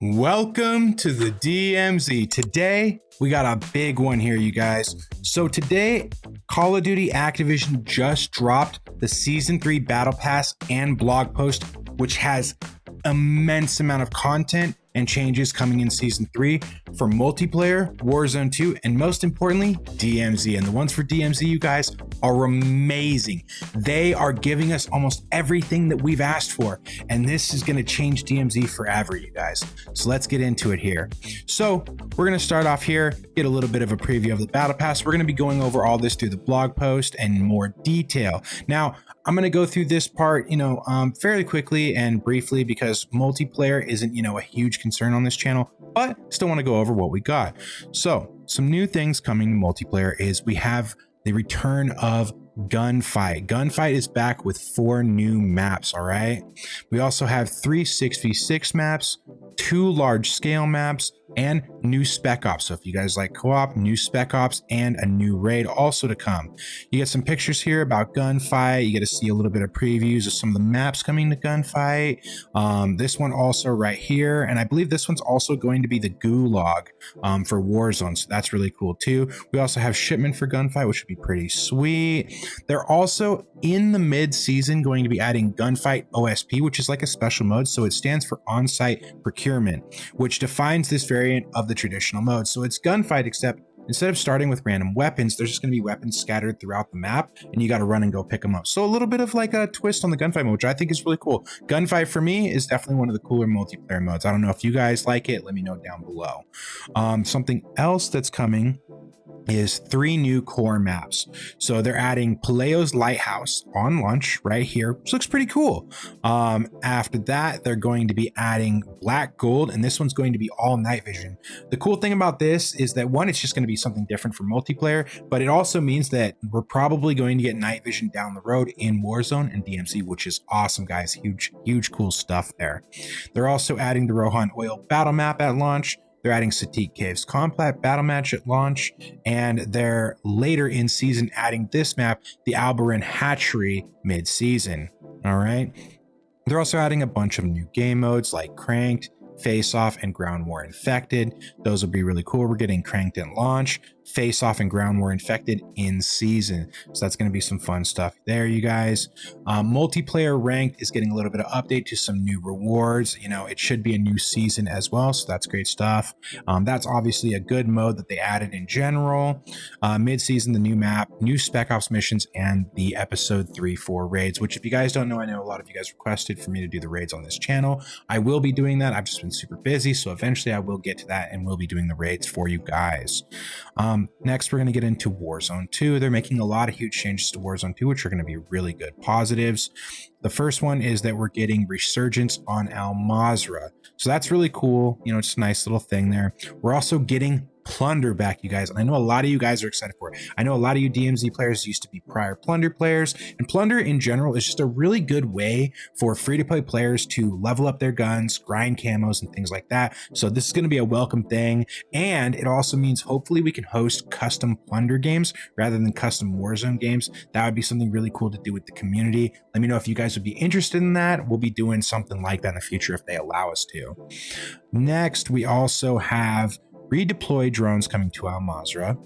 Welcome to the DMZ. Today, we got a big one here, you guys. So today, Call of Duty Activision just dropped the Season 3 Battle Pass and blog post, which has immense amount of content and changes coming in Season 3 for multiplayer, Warzone 2, and most importantly, DMZ. And the ones for DMZ, you guys, are amazing. They are giving us almost everything that we've asked for, and this is going to change DMZ forever, you guys. So let's get into it here. So we're going to start off here, get a little bit of a preview of the Battle Pass. We're going to be going over all this through the blog post and more detail. Now, I'm going to go through this part, fairly quickly and briefly because multiplayer isn't, a huge concern on this channel, but still want to go over what we got. So some new things coming to multiplayer is we have the return of Gunfight. Gunfight is back with 4 new maps, all right? We also have 3 6v6 maps, 2 large scale maps, and new Spec Ops. So if you guys like co-op, new Spec Ops, and a new raid also to come. You get some pictures here about Gunfight. You get to see a little bit of previews of some of the maps coming to Gunfight. This one also right here, and I believe this one's also going to be the Gulag for Warzone, so that's really cool too. We also have Shipment for Gunfight, which would be pretty sweet. They're also in the mid-season going to be adding Gunfight OSP, which is like a special mode. So it stands for on-site procurement, which defines this variant of the traditional mode. So it's Gunfight, except instead of starting with random weapons, there's just going to be weapons scattered throughout the map, and you got to run and go pick them up. So a little bit of like a twist on the Gunfight mode, which I think is really cool. Gunfight for me is definitely one of the cooler multiplayer modes. I don't know if you guys like it. Let me know down below. Something else that's coming is 3 new core maps. So they're adding Paleo's Lighthouse on launch right here, which looks pretty cool. After that, they're going to be adding Black Gold, and this one's going to be all night vision. The cool thing about this is that, one, it's just going to be something different for multiplayer, but it also means that we're probably going to get night vision down the road in Warzone and DMZ, which is awesome, guys. Huge cool stuff there. They're also adding the Rohan Oil battle map at launch. They're adding Satik Caves Combat Battle Match at launch, and they're later in season adding this map, the Albarin Hatchery mid-season. All right. They're also adding a bunch of new game modes like Cranked, Face Off, and Ground War Infected. Those will be really cool. We're getting Cranked at launch, Face Off, and Ground War Infected in season. So that's going to be some fun stuff there, you guys. Multiplayer Ranked is getting a little bit of update to some new rewards. It should be a new season as well, so that's great stuff. That's obviously a good mode that they added in general. Mid-season, the new map, new Spec Ops missions, and the episode 3-4 raids, which if you guys don't know, I know a lot of you guys requested for me to do the raids on this channel. I will be doing that. I've just been super busy, so eventually I will get to that and we'll be doing the raids for you guys. Next, we're going to get into Warzone 2. They're making a lot of huge changes to Warzone 2, which are going to be really good positives. The first one is that we're getting Resurgence on Al Mazrah. So that's really cool. It's a nice little thing there. We're also getting Plunder back, you guys. And I know a lot of you guys are excited for it. I know a lot of you DMZ players used to be prior Plunder players, and Plunder in general is just a really good way for free-to-play players to level up their guns, grind camos, and things like that. So this is going to be a welcome thing, and it also means hopefully we can host custom Plunder games rather than custom Warzone games. That would be something really cool to do with the community. Let me know if you guys would be interested in that. We'll be doing something like that in the future if they allow us to. Next, we also have redeploy drones coming to Al Mazrah,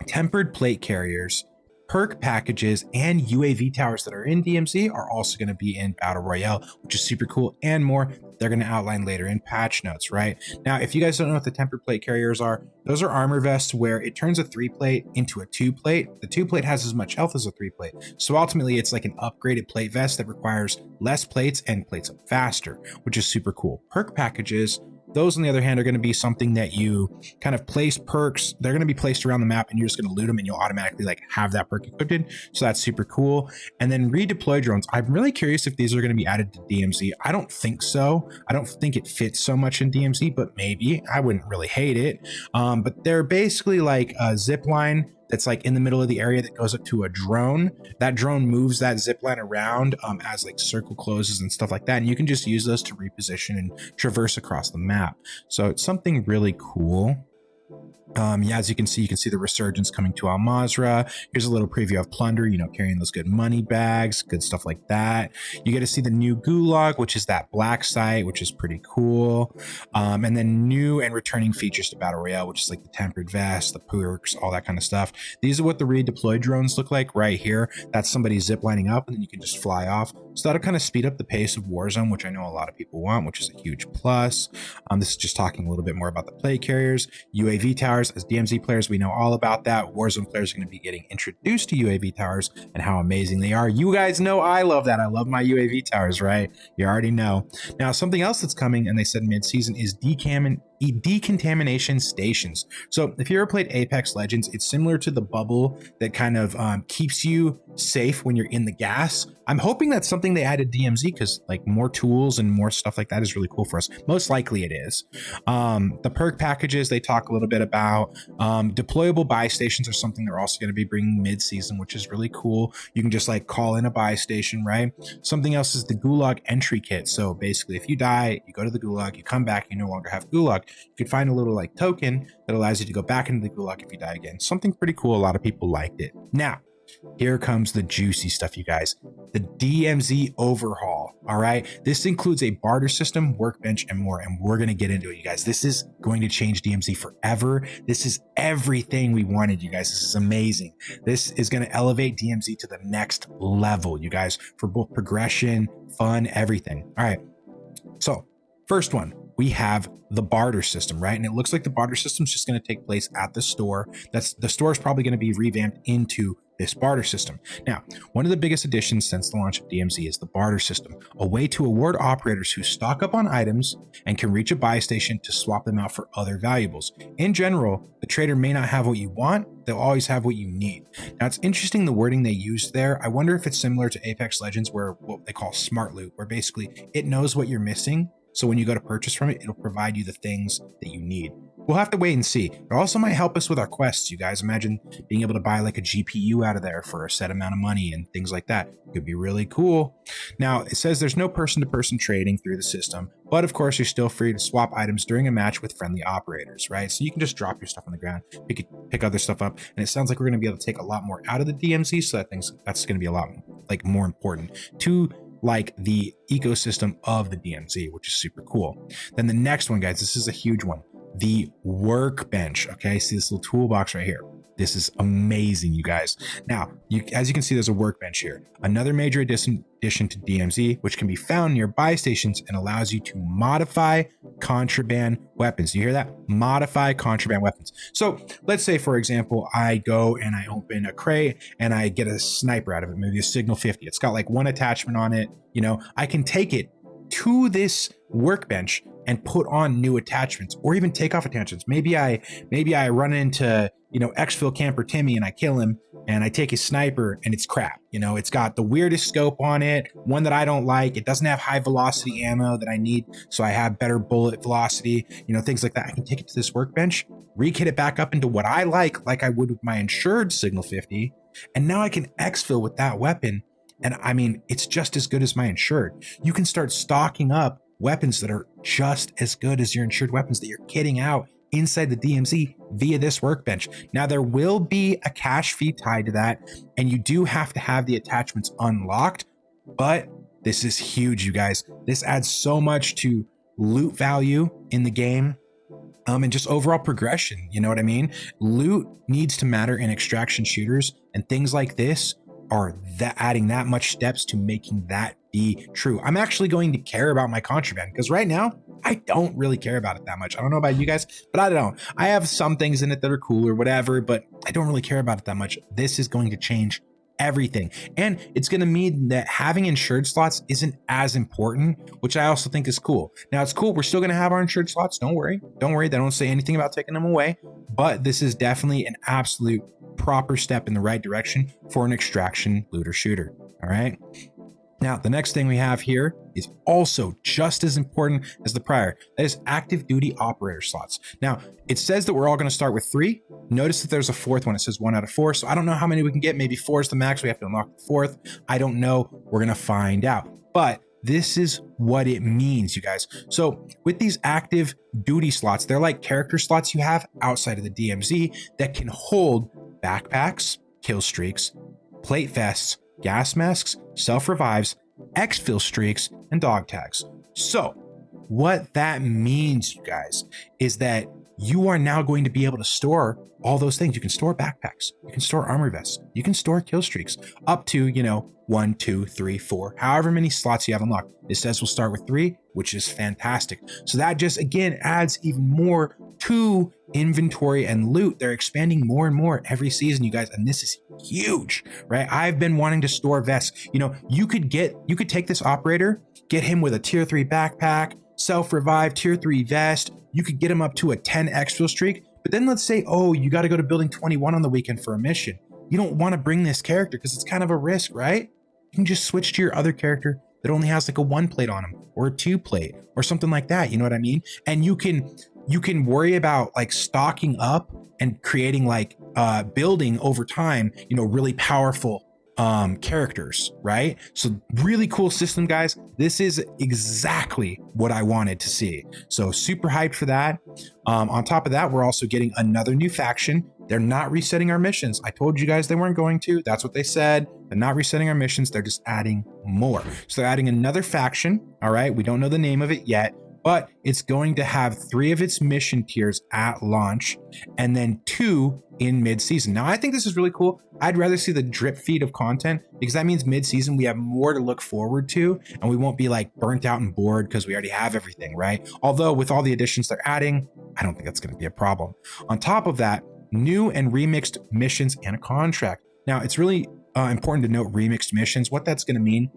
tempered plate carriers, perk packages, and UAV towers that are in DMZ are also going to be in Battle Royale, which is super cool, and more they're going to outline later in patch notes, right? Now, if you guys don't know what the tempered plate carriers are, those are armor vests where it turns a 3-plate into a 2-plate. The 2-plate has as much health as a 3-plate. So ultimately, it's like an upgraded plate vest that requires less plates and plates up faster, which is super cool. Perk packages, those, on the other hand, are going to be something that you kind of place perks. They're going to be placed around the map, and you're just going to loot them, and you'll automatically have that perk equipped in. So that's super cool. And then redeploy drones. I'm really curious if these are going to be added to DMZ. I don't think so. I don't think it fits so much in DMZ, but maybe. I wouldn't really hate it. But they're basically like a zip line that's like in the middle of the area that goes up to a drone. That drone moves that zip line around as like circle closes and stuff like that. And you can just use those to reposition and traverse across the map. So it's something really cool. Yeah, as you can see the resurgence coming to Al Mazrah. Here's a little preview of Plunder, carrying those good money bags, good stuff like that. You get to see the new Gulag, which is that black site, which is pretty cool. And then new and returning features to Battle Royale, which is like the tempered vest, the perks, all that kind of stuff. These are what the redeployed drones look like right here. That's somebody ziplining up and then you can just fly off. So that'll kind of speed up the pace of Warzone, which I know a lot of people want, which is a huge plus. This is just talking a little bit more about the plate carriers, UAV towers. As DMZ players, we know all about that. Warzone players are going to be getting introduced to UAV towers and how amazing they are. You guys know I love that. I love my UAV towers, right? You already know. Now, something else that's coming, and they said mid-season, is decontamination stations. So if you ever played Apex Legends, it's similar to the bubble that kind of keeps you safe when you're in the gas. I'm hoping that's something they added DMZ because like more tools and more stuff like that is really cool for us. Most likely it is. The perk packages they talk a little bit about. Deployable buy stations are something they're also going to be bringing mid-season, which is really cool. You can just like call in a buy station, right? Something else is the Gulag entry kit. So basically if you die, you go to the Gulag, you come back, you no longer have Gulag. You could find a little like token that allows you to go back into the Gulag if you die again. Something pretty cool. A lot of people liked it. Now, here comes the juicy stuff, you guys. The DMZ overhaul. All right. This includes a barter system, workbench, and more. And we're going to get into it, you guys. This is going to change DMZ forever. This is everything we wanted, you guys. This is amazing. This is going to elevate DMZ to the next level, you guys, for both progression, fun, everything. All right. So first one, we have the barter system, right? And it looks like the barter system is just going to take place at the store. The store is probably going to be revamped into this barter system. Now, one of the biggest additions since the launch of DMZ is the barter system, a way to award operators who stock up on items and can reach a buy station to swap them out for other valuables. In general, the trader may not have what you want, they'll always have what you need. Now, it's interesting the wording they used there. I wonder if it's similar to Apex Legends, where what they call smart loot, where basically it knows what you're missing. So when you go to purchase from it, it'll provide you the things that you need. We'll have to wait and see. It also might help us with our quests, you guys. Imagine being able to buy like a GPU out of there for a set amount of money and things like that. Could be really cool. Now, it says there's no person-to-person trading through the system, but of course, you're still free to swap items during a match with friendly operators, right? So you can just drop your stuff on the ground, pick other stuff up, and it sounds like we're going to be able to take a lot more out of the DMZ, so that's going to be a lot like more important to like the ecosystem of the DMZ, which is super cool. Then the next one, guys, this is a huge one. The workbench. Okay, see this little toolbox right here. This is amazing, you guys. Now, as you can see, there's a workbench here. Another major addition to DMZ, which can be found near buy stations and allows you to modify contraband weapons. You hear that? Modify contraband weapons. So let's say, for example, I go and I open a crate and I get a sniper out of it, maybe a Signal 50. It's got like one attachment on it. I can take it to this workbench and put on new attachments or even take off attachments. Maybe I run into, exfil camper Timmy and I kill him and I take his sniper and it's crap. It's got the weirdest scope on it, one that I don't like. It doesn't have high velocity ammo that I need, so I have better bullet velocity, things like that. I can take it to this workbench, rekit it back up into what I like I would with my insured Signal 50. And now I can exfil with that weapon. And I mean, it's just as good as my insured. You can start stocking up weapons that are just as good as your insured weapons that you're kitting out inside the DMZ via this workbench. Now, there will be a cash fee tied to that, and you do have to have the attachments unlocked, but this is huge, you guys. This adds so much to loot value in the game. And just overall progression, you know what I mean? Loot needs to matter in extraction shooters, and things like this are adding that much steps to making that be true. I'm actually going to care about my contraband because right now I don't really care about it that much. I don't know about you guys, but I don't. I have some things in it that are cool or whatever, but I don't really care about it that much. This is going to change everything. And it's going to mean that having insured slots isn't as important, which I also think is cool. Now it's cool. We're still going to have our insured slots. Don't worry. They don't say anything about taking them away, but this is definitely an absolute proper step in the right direction for an extraction looter shooter. All right. Now, the next thing we have here is also just as important as the prior. That is active duty operator slots. Now, it says that we're all going to start with 3. Notice that there's a 4th one. It says 1 out of 4. So I don't know how many we can get. Maybe 4 is the max. We have to unlock the 4th. I don't know. We're going to find out. But this is what it means, you guys. So with these active duty slots, they're like character slots you have outside of the DMZ that can hold backpacks, kill streaks, plate vests, gas masks, self-revives, exfil streaks, and dog tags. So what that means, you guys, is that you are now going to be able to store all those things. You can store backpacks, you can store armor vests, you can store kill streaks up to, 1, 2, 3, 4, however many slots you have unlocked. It says we'll start with 3, which is fantastic. So that just, again, adds even more to inventory and loot. They're expanding more and more every season, you guys, and this is huge, right? I've been wanting to store vests. You could take this operator, get him with a tier 3 backpack, self-revive, tier 3 vest. You could get him up to a 10 exfil streak, but then let's say, you got to go to building 21 on the weekend for a mission. You don't want to bring this character because it's kind of a risk, right? You can just switch to your other character that only has like a 1 plate on him or a 2 plate or something like that. You know what I mean? And you can worry about like stocking up and creating like building over time, really powerful characters, right? So really cool system, guys. This is exactly what I wanted to see. So super hyped for that. On top of that, we're also getting another new faction. They're not resetting our missions. I told you guys they weren't going to. That's what they said. They're not resetting our missions. They're just adding more. So they're adding another faction. All right. We don't know the name of it yet, but it's going to have 3 of its mission tiers at launch and then 2 in mid-season. Now, I think this is really cool. I'd rather see the drip feed of content because that means mid-season we have more to look forward to and we won't be like burnt out and bored because we already have everything, right? Although with all the additions they're adding, I don't think that's going to be a problem. On top of that, new and remixed missions and a contract. Now, it's really important to note remixed missions. What that's going to mean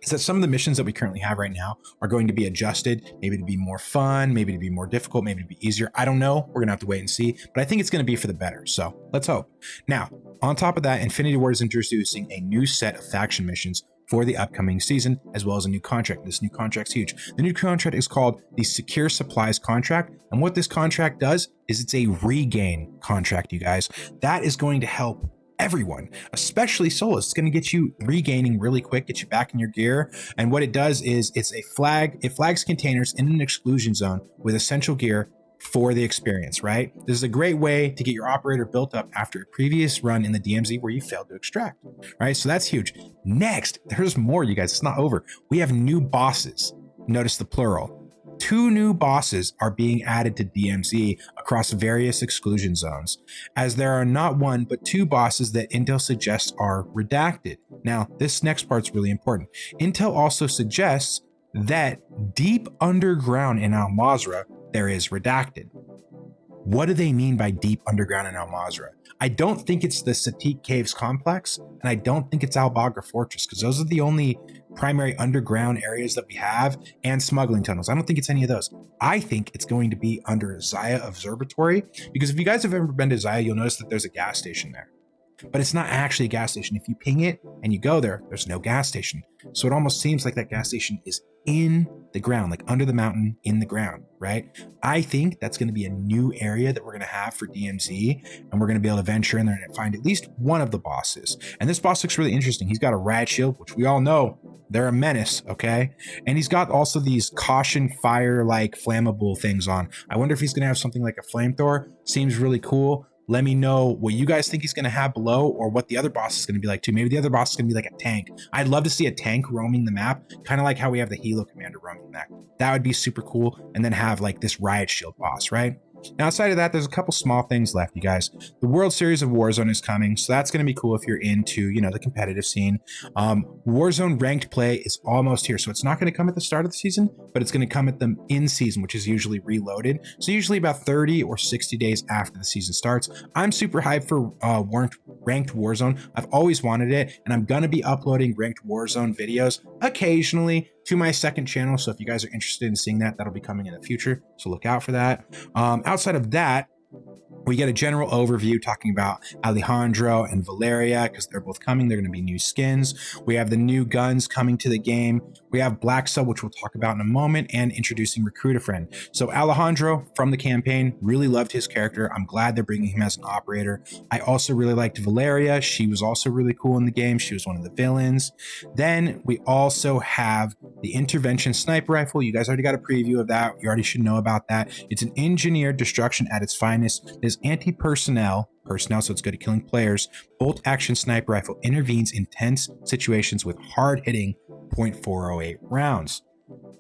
is that some of the missions that we currently have right now are going to be adjusted, maybe to be more fun, maybe to be more difficult, maybe to be easier. I don't know. We're gonna have to wait and see, but I think it's gonna be for the better. So let's hope. Now, on top of that, Infinity Ward is introducing a new set of faction missions for the upcoming season, as well as a new contract. This new contract's huge. The new contract is called the Secure Supplies Contract. And what this contract does is it's a regain contract, you guys. That is going to help everyone, especially solos. It's going to get you regaining really quick, get you back in your gear. And what it does is it flags containers in an exclusion zone with essential gear for the experience, right? This is a great way to get your operator built up after a previous run in the DMZ where you failed to extract, right? So that's huge. Next, there's more, you guys. It's not over. We have new bosses. Notice the plural. 2 new bosses are being added to DMZ across various exclusion zones, as there are not 1, but 2 bosses that Intel suggests are redacted. Now, this next part's really important. Intel also suggests that deep underground in Al Mazrah, there is redacted. What do they mean by deep underground in Al Mazrah? I don't think it's the Satik Caves complex, and I don't think it's Al Bagra Fortress, because those are the only primary underground areas that we have, and smuggling tunnels. I don't think it's any of those. I think it's going to be under Zaya Observatory, because if you guys have ever been to Zaya, you'll notice that there's a gas station there. But it's not actually a gas station. If you ping it and you go there, there's no gas station. So it almost seems like that gas station is in the ground, like under the mountain in the ground, right? I think that's going to be a new area that we're going to have for DMZ, and we're going to be able to venture in there and find at least one of the bosses. And this boss looks really interesting. He's got a rad shield, which we all know they're a menace, okay? And he's got also these caution fire like flammable things on. I wonder if he's going to have something like a flamethrower. Seems really cool. Let me know what you guys think he's going to have below, or what the other boss is going to be like too. Maybe the other boss is going to be like a tank. I'd love to see a tank roaming the map, kind of like how we have the Halo Commander roaming the map. That would be super cool. And then have like this riot shield boss, right? Now, outside of that, there's a couple small things left, you guys. The World Series of Warzone is coming, so that's going to be cool if you're into, the competitive scene. Warzone ranked play is almost here, so it's not going to come at the start of the season, but it's going to come at the in season, which is usually reloaded. So usually about 30 or 60 days after the season starts. I'm super hyped for ranked Warzone. I've always wanted it, and I'm going to be uploading ranked Warzone videos occasionally to my second channel. So if you guys are interested in seeing that, that'll be coming in the future. So look out for that. Outside of that, We get a general overview talking about Alejandro and Valeria because they're both coming. They're going to be new skins. We have the new guns coming to the game. We have Black Cell, which we'll talk about in a moment, and introducing Recruit a Friend. So Alejandro from the campaign, really loved his character. I'm glad they're bringing him as an operator. I also really liked Valeria. She was also really cool in the game. She was one of the villains. Then we also have the Intervention Sniper Rifle. You guys already got a preview of that. You already should know about that. It's an engineered destruction at its finest. It is anti-personnel, so it's good at killing players. Bolt action sniper rifle intervenes in tense situations with hard-hitting .408 rounds.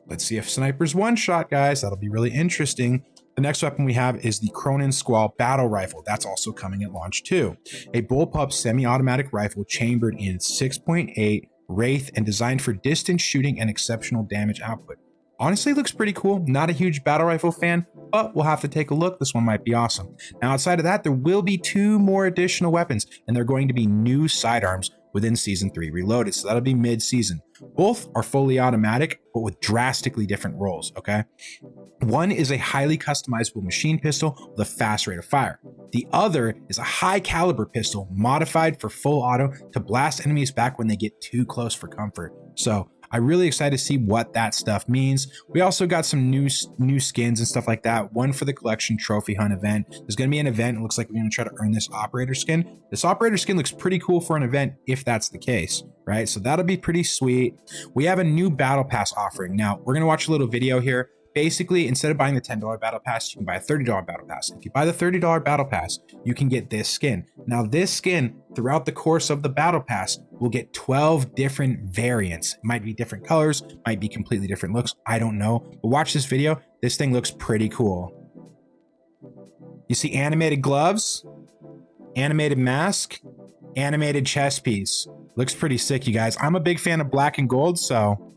Let's see if snipers one shot, guys. That'll be really interesting. The next weapon we have is the Cronin Squall Battle Rifle. That's also coming at launch too. A bullpup semi-automatic rifle chambered in 6.8 Wraith and designed for distance shooting and exceptional damage output. Honestly, looks pretty cool. Not a huge battle rifle fan, but we'll have to take a look. This one might be awesome. Now, outside of that, there will be 2 more additional weapons, and they're going to be new sidearms within Season 3 Reloaded. So that'll be mid-season. Both are fully automatic, but with drastically different roles, okay? One is a highly customizable machine pistol with a fast rate of fire. The other is a high caliber pistol modified for full auto to blast enemies back when they get too close for comfort. So I'm really excited to see what that stuff means. We also got some new skins and stuff like that. One for the collection trophy hunt event. There's going to be an event. It looks like we're going to try to earn this operator skin. This operator skin looks pretty cool for an event if that's the case, right? So that'll be pretty sweet. We have a new battle pass offering. Now we're going to watch a little video here. Basically, instead of buying the $10 battle pass, you can buy a $30 battle pass. If you buy the $30 battle pass, you can get this skin. Now, this skin, throughout the course of the battle pass, will get 12 different variants. It might be different colors, might be completely different looks. I don't know. But watch this video. This thing looks pretty cool. You see animated gloves, animated mask, animated chest piece. Looks pretty sick, you guys. I'm a big fan of black and gold, so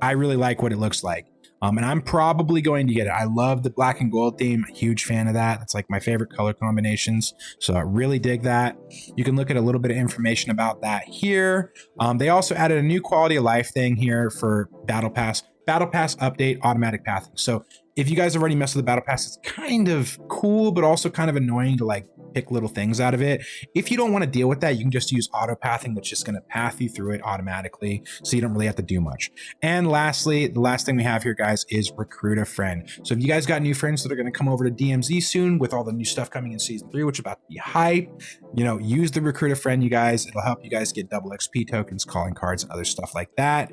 I really like what it looks like. And I'm probably going to get it. I love the black and gold theme. Huge fan of that. It's like my favorite color combinations. So I really dig that. You can look at a little bit of information about that here. They also added a new quality of life thing here for Battle Pass. Battle Pass update, automatic pathing. So if you guys have already messed with the Battle Pass, it's kind of cool, but also kind of annoying to like pick little things out of it. If you don't want to deal with that, you can just use auto pathing. That's just going to path you through it automatically, so you don't really have to do much. And lastly, the last thing we have here, guys, is Recruit a Friend. So if you guys got new friends that are going to come over to DMZ soon with all the new stuff coming in Season 3, which is about to be hype, you know, use the Recruit a Friend, you guys. It'll help you guys get double XP tokens, calling cards, and other stuff like that.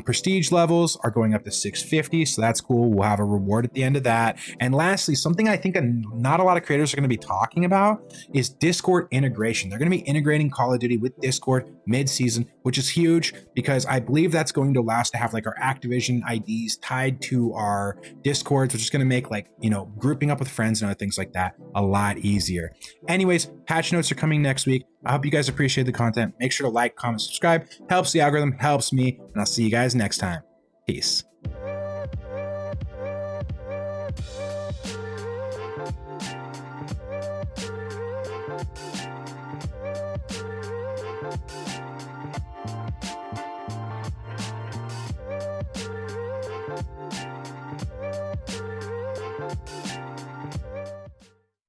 Prestige levels are going up to 650, so that's cool. We'll have a reward at the end of that. And lastly, something I think not a lot of creators are going to be talking about is Discord integration. They're going to be integrating Call of Duty with Discord mid-season, which is huge because I believe that's going to allow us to have like our Activision IDs tied to our Discords, which is going to make like, you know, grouping up with friends and other things like that a lot easier. Anyways, patch notes are coming next week. I hope you guys appreciate the content. Make sure to like, comment, subscribe. Helps the algorithm, helps me, and I'll see you guys next time. Peace.